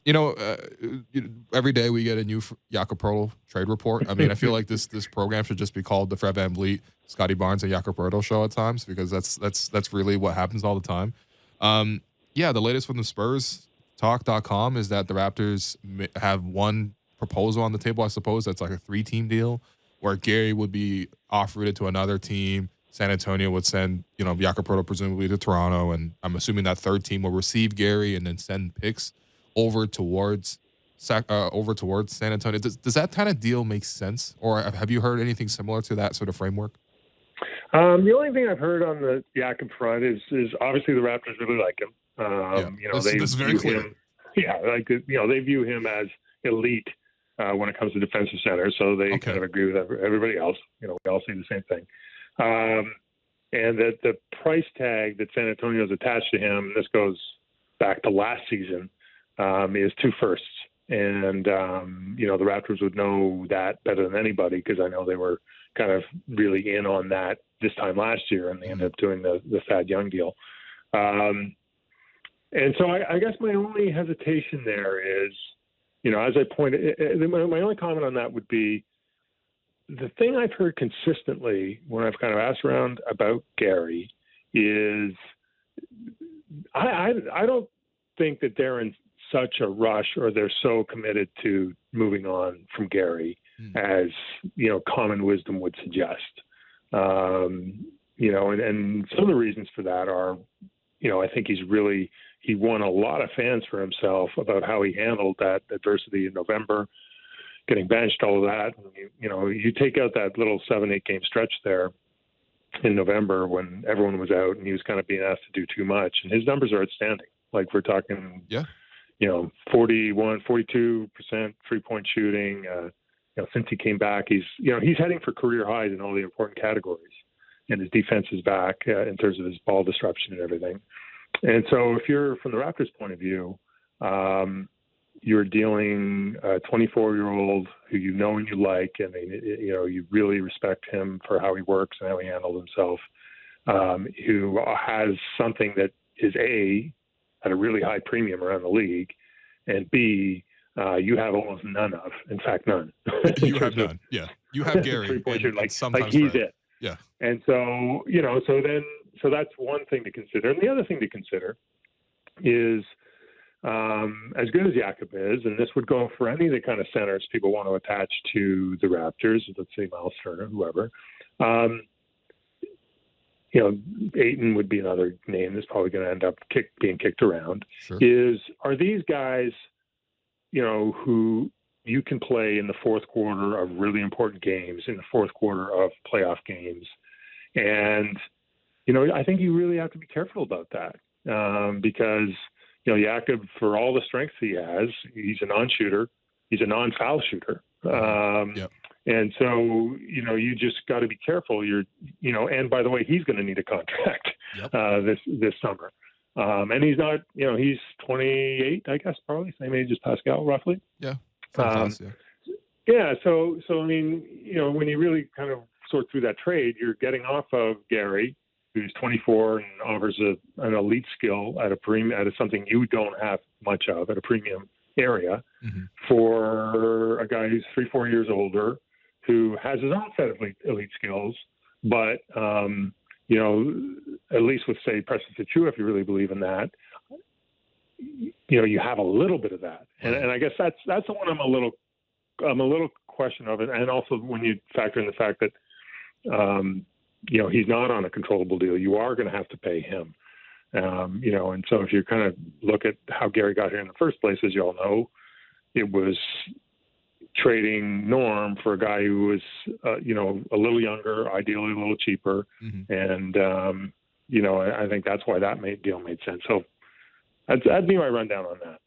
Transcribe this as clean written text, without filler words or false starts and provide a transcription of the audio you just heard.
Every day we get a new Jakob Poeltl trade report. I mean, I feel like this program should just be called the Fred VanVleet, Scotty Barnes, and Jakob Poeltl show at times, because that's really what happens all the time. The latest from the Spurs talk.com is that the Raptors have one proposal on the table, I suppose. That's like a 3-team deal where Gary would be offered it to another team. San Antonio would send, Jakob Poeltl presumably to Toronto, and I'm assuming that third team will receive Gary and then send picks over towards San Antonio. Does that kind of deal make sense, or have you heard anything similar to that sort of framework? The only thing I've heard on the Jakob front is obviously the Raptors really like him. This is very clear. They view him as elite when it comes to defensive centers, so they kind of agree with everybody else. We all see the same thing. And that the price tag that San Antonio has attached to him, this goes back to last season, is 2 firsts. And, the Raptors would know that better than anybody, because I know they were kind of really in on that this time last year, and they ended up doing the Thad Young deal. And so I guess my only hesitation there is, as I pointed, my only comment on that would be, the thing I've heard consistently when I've kind of asked around about Gary is I don't think that they're in such a rush, or they're so committed to moving on from Gary as, common wisdom would suggest. And some of the reasons for that are, I think he won a lot of fans for himself about how he handled that adversity in November, getting benched, all of that. You take out that little 7-8 game stretch there in November when everyone was out and he was kind of being asked to do too much, and his numbers are outstanding. Like, we're talking, 41, 42% 3-point shooting. Since he came back, he's heading for career highs in all the important categories, and his defense is back in terms of his ball disruption and everything. And so if you're from the Raptors' point of view, you're dealing a 24-year-old who and you like, and you really respect him for how he works and how he handles himself, who has something that is at a really high premium around the league, and B, you have almost none of. In fact, none. You have none. Yeah, you have Gary. 3-point shooter, like sometimes he's it. Yeah. And so so that's one thing to consider, and the other thing to consider is, as good as Jakob is, and this would go for any of the kind of centers people want to attach to the Raptors, let's say Miles Turner, whoever, Ayton would be another name that's probably going to end up being kicked around. Sure. Are these guys, who you can play in the fourth quarter of really important games, in the fourth quarter of playoff games? And, I think you really have to be careful about that, because Jakob, for all the strengths he has, he's a non-shooter. He's a non-foul shooter. And so, you just got to be careful. And by the way, he's going to need a contract this summer. And he's not, he's 28, I guess, probably same age as Pascal, roughly. Yeah. Yeah. So I mean, when you really kind of sort through that trade, you're getting off of Gary, who's 24 and offers an elite skill at something you don't have much of, at a premium area, for a guy who's 3-4 years older, who has his own set of elite skills, but at least with, say, Preston Tachua, if you really believe in that, you have a little bit of that, and I guess that's the one I'm a little question of it, and also when you factor in the fact that he's not on a controllable deal, you are going to have to pay him, and so if you kind of look at how Gary got here in the first place, as you all know, it was trading Norm for a guy who was, a little younger, ideally a little cheaper. And, I think that's why that deal made sense. So that'd be my rundown on that.